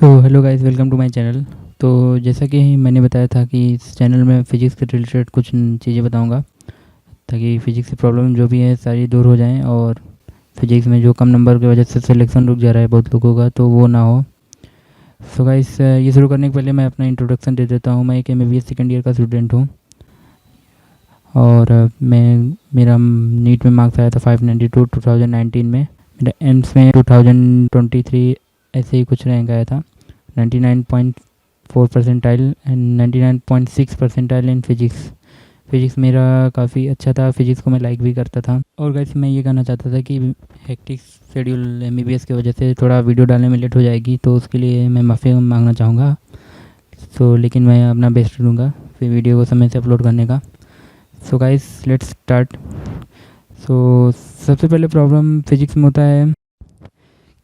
So hello guys, welcome to my channel. तो जैसा कि मैंने बताया था कि इस चैनल में फ़िज़िक्स के रिलेटेड कुछ चीज़ें बताऊंगा ताकि फ़िज़िक्स की प्रॉब्लम जो भी है सारी दूर हो जाएं और फिज़िक्स में जो कम नंबर की वजह से सिलेक्शन रुक जा रहा है बहुत लोगों का, तो वो ना हो। सो गाइस, ये शुरू करने के पहले मैं अपना इंट्रोडक्शन दे देता हूँ। मैं एक MBBS सेकेंड ईयर का स्टूडेंट हूँ और मेरा नीट में मार्क्स आया था 592 2019 में। मेरा एम्स में 2023 ऐसे ही कुछ रैंक आया था, 99.4 percentile and 99.6 percentile in physics मेरा काफ़ी अच्छा था। फिज़िक्स को मैं लाइक भी करता था। और गाइस, मैं ये कहना चाहता था कि हेक्टिक शेड्यूल MBBS की वजह से थोड़ा वीडियो डालने में लेट हो जाएगी, तो उसके लिए मैं माफ़ी मांगना चाहूँगा। लेकिन मैं अपना बेस्ट दूंगा फिर वीडियो को समय से अपलोड करने का। So guys, let's start. सबसे पहले प्रॉब्लम फिज़िक्स में होता है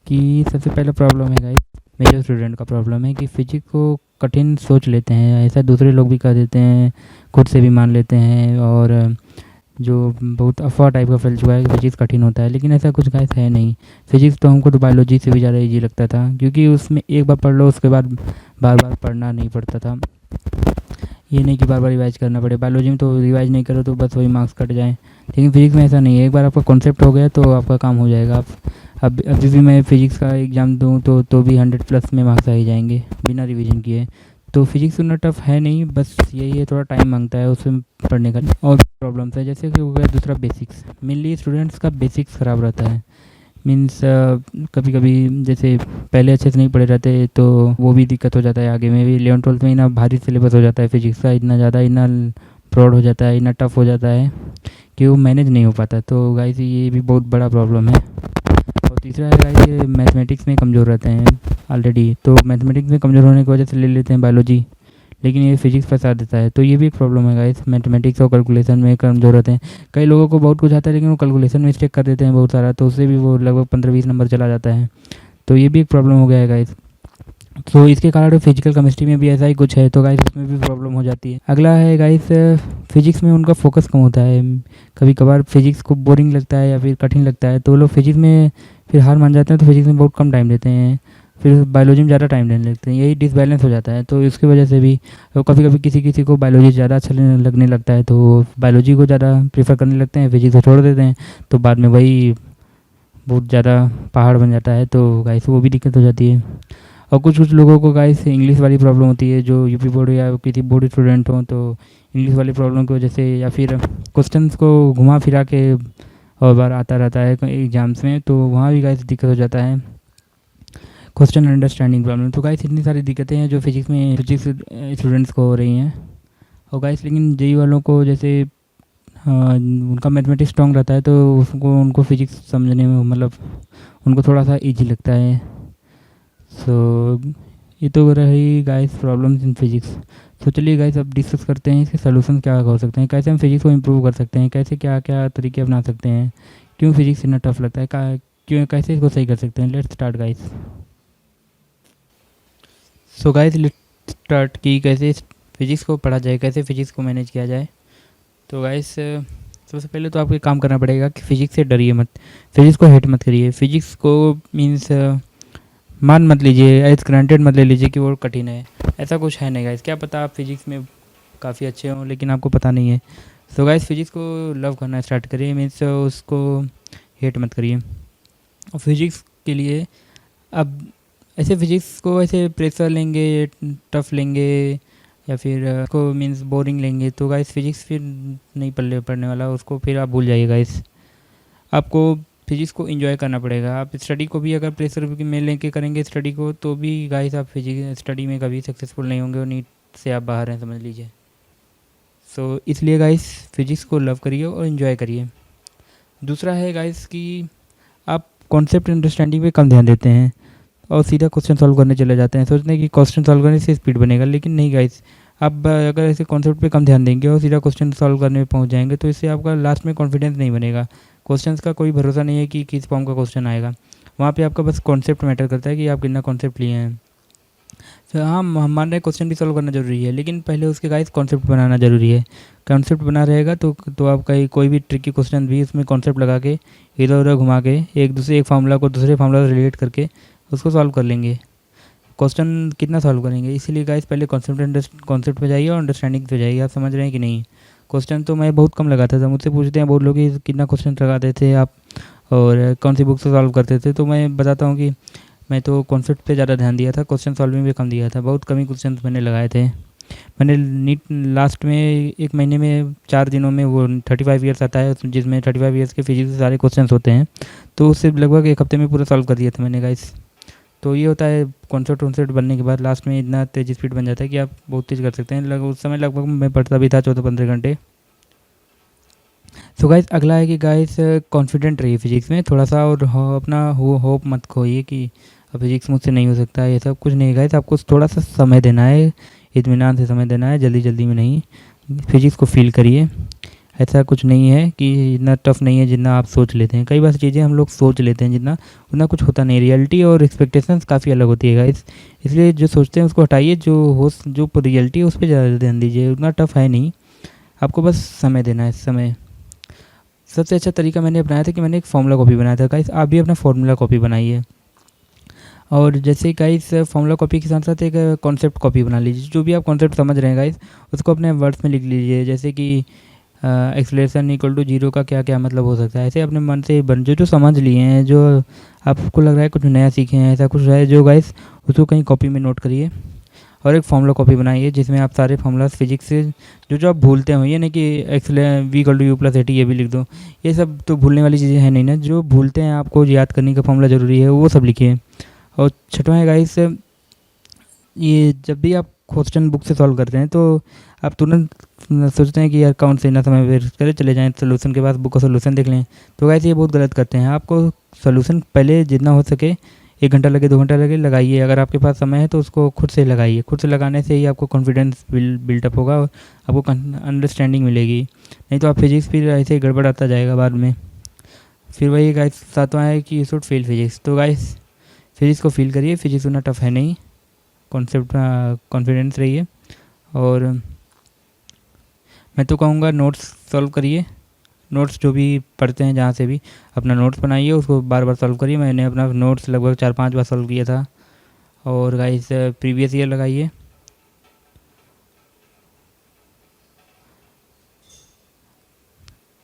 कि सबसे पहला प्रॉब्लम है गाइस, मेरे स्टूडेंट का प्रॉब्लम है कि फ़िज़िक्स को कठिन सोच लेते हैं। ऐसा दूसरे लोग भी कर देते हैं, खुद से भी मान लेते हैं, और जो बहुत अफवाह टाइप का फैल चुका है कि फ़िज़िक्स कठिन होता है, लेकिन ऐसा कुछ गाइस है नहीं। फ़िज़िक्स तो हमको तो बायोलॉजी से भी ज़्यादा ईजी लगता था, क्योंकि उसमें एक बार पढ़ लो उसके बाद बार बार पढ़ना नहीं पड़ता था। ये नहीं कि बार बार रिवाइज करना पड़े। बायोलॉजी में तो रिवाइज नहीं करो तो बस वही मार्क्स कट जाएँ, लेकिन फिज़िक्स में ऐसा नहीं है। एक बार आपका कॉन्सेप्ट हो गया तो आपका काम हो जाएगा। अब अभी भी मैं फ़िज़िक्स का एग्ज़ाम दूँ तो भी 100+ में मार्क्स आ ही जाएंगे बिना रिवीजन किए। तो फिज़िक्स उतना टफ है नहीं, बस यही है थोड़ा टाइम मांगता है उसमें पढ़ने का। और प्रॉब्लम्स है जैसे कि हो गया दूसरा बेसिक्स। मेनली स्टूडेंट्स का बेसिक्स ख़राब रहता है। मीन्स कभी कभी जैसे पहले अच्छे से नहीं पढ़े रहते तो वो भी दिक्कत हो जाता है। आगे में भी 11th-12th में इतना भारी सिलेबस हो जाता है फिज़िक्स का, इतना ज़्यादा, इतना ब्रॉड हो जाता है, इतना टफ हो जाता है कि वो मैनेज नहीं हो पाता। तो गाइस, ये भी बहुत बड़ा प्रॉब्लम है। और तीसरा है गाइस, ये मैथमेटिक्स में कमज़ोर रहते हैं ऑलरेडी, तो मैथमेटिक्स में कमज़ोर होने की वजह से ले लेते हैं बायोलॉजी, लेकिन ये फिज़िक्स फंसा देता है। तो ये भी एक प्रॉब्लम है गाइस, मैथमेटिक्स और कैलकुलेशन में कमज़ोर रहते हैं। कई लोगों को बहुत कुछ आता है लेकिन वो कैलकुलेशन में मिस्टेक कर देते हैं बहुत सारा, तो उससे भी वो लगभग 15-20 नंबर चला जाता है। तो ये भी एक प्रॉब्लम हो गया है गाइस। तो इसके कारण फिजिकल केमिस्ट्री में भी ऐसा ही कुछ है, तो गाइस उसमें भी प्रॉब्लम हो जाती है। अगला है गाइस, फिजिक्स में उनका फोकस कम होता है। कभी कभार फिजिक्स को बोरिंग लगता है या फिर कठिन लगता है तो वो लोग फिजिक्स में फिर हार मान जाते हैं, तो फिजिक्स में बहुत कम टाइम देते हैं, फिर बायोलॉजी में ज़्यादा टाइम देने लगते हैं। यही डिसबैलेंस हो जाता है। तो इसकी वजह से भी तो कभी कभी किसी को बायोलॉजी ज़्यादा अच्छा लगने लगता है तो बायोलॉजी को ज़्यादा प्रीफर करने लगते हैं, फिजिक्स को छोड़ देते हैं, तो बाद में वही बहुत ज़्यादा पहाड़ बन जाता है। तो गाइस वो भी दिक्कत हो जाती है। और कुछ लोगों को गाइस इंग्लिश वाली प्रॉब्लम होती है, जो यूपी बोर्ड या किसी बोर्ड स्टूडेंट हो, तो इंग्लिश वाली प्रॉब्लम की वजह से या फिर क्वेश्चंस को घुमा फिरा के और बार आता रहता है एग्जाम्स में, तो वहाँ भी गाइस दिक्कत हो जाता है, क्वेश्चन अंडरस्टैंडिंग प्रॉब्लम। तो गाइस इतनी सारी दिक्कतें हैं जो फिजिक्स स्टूडेंट्स को हो रही हैं। और गाइस लेकिन जेई वालों को जैसे उनका मैथमेटिक्स स्ट्रॉन्ग रहता है तो उनको फिजिक्स समझने में मतलब उनको थोड़ा सा ईजी लगता है। ये तो रही गाइस प्रॉब्लम्स इन फिजिक्स। तो चलिए गाइस अब डिस्कस करते हैं इसके सलूशन क्या हो सकते हैं, कैसे हम फिजिक्स को इम्प्रूव कर सकते हैं, कैसे क्या क्या तरीके अपना सकते हैं, क्यों फिजिक्स इतना टफ लगता है, क्यों कैसे इसको सही कर सकते हैं। Let's start guys. So guys let's start कि कैसे फिजिक्स को पढ़ा जाए, कैसे फिजिक्स को मैनेज किया जाए। तो गाइस सबसे पहले तो आपको एक काम करना पड़ेगा कि फ़िज़िक्स से डरिए मत, फिज़िक्स को हेट मत करिए। फिज़िक्स को मीन्स मान मत लीजिए, एज ग्रांटेड मत ले लीजिए कि वो कठिन है। ऐसा कुछ है नहीं गाइस। क्या पता आप फिज़िक्स में काफ़ी अच्छे हों लेकिन आपको पता नहीं है। तो गाइस फिज़िक्स को लव करना स्टार्ट करिए, मीन्स उसको हेट मत करिए। और फिज़िक्स के लिए अब ऐसे फिज़िक्स को ऐसे प्रेशर लेंगे, टफ लेंगे या फिर उसको मीन्स बोरिंग लेंगे तो गाइस फिज़िक्स फिर नहीं पढ़ने वाला, उसको फिर आप भूल जाइए गाइस। आपको फिज़िक्स को एंजॉय करना पड़ेगा। आप स्टडी को भी अगर प्रेशर में लेके करेंगे स्टडी को तो भी गाइस आप फिजिक्स स्टडी में कभी सक्सेसफुल नहीं होंगे और नीट से आप बाहर हैं, समझ लीजिए। इसलिए गाइस फिज़िक्स को लव करिए और एंजॉय करिए। दूसरा है गाइस कि आप कॉन्सेप्ट अंडरस्टैंडिंग पे कम ध्यान देते हैं और सीधा क्वेश्चन सॉल्व करने चले जाते हैं, सोचते हैं कि क्वेश्चन सॉल्व करने से स्पीड बनेगा, लेकिन नहीं गाइस। आप अगर ऐसे कॉन्सेप्ट पे कम ध्यान देंगे और सीधा क्वेश्चन सॉल्व करने में पहुंच जाएंगे तो इससे आपका लास्ट में कॉन्फिडेंस नहीं बनेगा। क्वेश्चंस का कोई भरोसा नहीं है कि किस फॉर्म का क्वेश्चन आएगा। वहाँ पे आपका बस कॉन्सेप्ट मैटर करता है कि आप कितना कॉन्सेप्ट लिए हैं। तो हाँ, हम मान रहे हैं क्वेश्चन भी सॉल्व करना जरूरी है, लेकिन पहले उसके गाइस कॉन्सेप्ट बनाना जरूरी है। कॉन्सेप्ट बना रहेगा तो आप कोई भी ट्रिकी क्वेश्चन भी उसमें कॉन्सेप्ट लगा के इधर उधर घुमा के एक फार्मूला को दूसरे फार्मूला से रिलेट करके उसको सॉल्व कर लेंगे। क्वेश्चन कितना सॉल्व करेंगे। इसीलिए गाइस पहले कॉन्सेप्ट पे जाइए और अंडरस्टैंडिंग पे जाइए। आप समझ रहे हैं कि नहीं। क्वेश्चन तो मैं बहुत कम लगाता था, मुझसे पूछते हैं बहुत लोग कि कितना क्वेश्चन लगाते थे आप और कौन सी बुक से सॉल्व करते थे। तो मैं बताता हूँ कि मैं तो कॉन्सेप्ट पे ज़्यादा ध्यान दिया था, क्वेश्चन सॉल्विंग पे कम दिया था। बहुत कम ही क्वेश्चन मैंने लगाए थे। मैंने नीट लास्ट में 1 महीने में 4 दिनों में वो 35 ईयर्स आता है, जिसमें 35 ईयर्स के फिजिक्स के सारे क्वेश्चन होते हैं। तो उससे लगभग 1 हफ्ते में पूरा सॉल्व कर दिया था मैंने गाइस। तो ये होता है कॉन्सेप्ट बनने के बाद लास्ट में इतना तेज़ स्पीड बन जाता है कि आप बहुत तेज़ कर सकते हैं। उस समय लगभग मैं पढ़ता भी था 14-15 घंटे। सो गाइस अगला है कि गाइस कॉन्फिडेंट रहिए फिजिक्स में थोड़ा सा, और अपना होप मत खोइए कि फिजिक्स मुझसे नहीं हो सकता है। ये सब कुछ नहीं गाइस, आपको थोड़ा सा समय देना है, इत्मीनान से समय देना है, जल्दी जल्दी में नहीं। फिजिक्स को फील करिए। ऐसा कुछ नहीं है कि इतना टफ नहीं है जितना आप सोच लेते हैं। कई बार चीज़ें हम लोग सोच लेते हैं जितना, उतना कुछ होता नहीं। रियलिटी और एक्सपेक्टेशंस काफ़ी अलग होती है गाइस। इसलिए जो सोचते हैं उसको हटाइए, जो रियलिटी है उस पर ज़्यादा ध्यान दीजिए। उतना टफ है नहीं, आपको बस समय देना है। समय सबसे अच्छा तरीका मैंने अपनाया था कि मैंने एक फार्मूला कॉपी बनाया था गाइस। आप भी अपना फार्मूला कॉपी बनाइए। और जैसे गाइस फार्मूला कॉपी के साथ साथ एक कॉन्सेप्ट कॉपी बना लीजिए। जो भी आप कॉन्सेप्ट समझ रहे हैं गाइस उसको अपने वर्ड्स में लिख लीजिए। जैसे कि एक्सलेशन इक्वल टू जीरो का क्या क्या मतलब हो सकता है। ऐसे अपने मन से बन जो समझ लिए हैं, जो आपको लग रहा है कुछ नया सीखे हैं, ऐसा कुछ है जो गाइस उसको कहीं कॉपी में नोट करिए। और एक फार्मूला कॉपी बनाइए जिसमें आप सारे फार्मूलाज फिजिक्स से जो आप भूलते हो, ये नहीं कि V equal to U plus A T ये भी लिख दो। ये सब तो भूलने वाली चीज़ें हैं नहीं ना। जो भूलते हैं आपको याद करने का फार्मूला ज़रूरी है, वो सब लिखिए। और छठवां है गाइस, ये जब भी आप क्वेश्चन बुक से सॉल्व करते हैं तो आप तुरंत सोचते हैं कि यार कौन से इतना समय वेस्ट करें, चले जाएं सोल्यूशन के पास, बुक का सोल्यूशन देख लें। तो गाइस ये बहुत गलत करते हैं। आपको सोल्यूशन पहले जितना हो सके 1 घंटा लगे 2 घंटा लगे लगाइए। अगर आपके पास समय है तो उसको खुद से लगाइए। खुद से लगाने से ही आपको कॉन्फिडेंस बिल्डअप होगा और आपको अंडरस्टैंडिंग मिलेगी। नहीं तो आप फिजिक्स फिर ऐसे ही गड़बड़ आता जाएगा बाद में। फिर वही गाइस 7वां है कि यू शुड फील फिजिक्स। तो गाइस फिजिक्स को फील करिए, फिजिक्स उतना टफ है नहीं। कॉन्सेप्ट कॉन्फिडेंस रहिए। और मैं तो कहूँगा नोट्स सॉल्व करिए। नोट्स जो भी पढ़ते हैं जहाँ से भी अपना नोट्स बनाइए, उसको बार बार सॉल्व करिए। मैंने अपना नोट्स लगभग 4-5 बार सॉल्व किया था। और गाइस प्रीवियस ईयर लगाइए।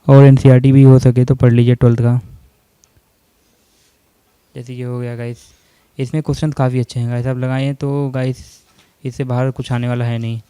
और एनसीईआरटी भी हो सके तो पढ़ लीजिए 12th का। जैसे ये हो गया गाइस, इसमें क्वेश्चन काफ़ी अच्छे हैं गाइस। आप लगाइए तो गाइस इससे बाहर कुछ आने वाला है नहीं।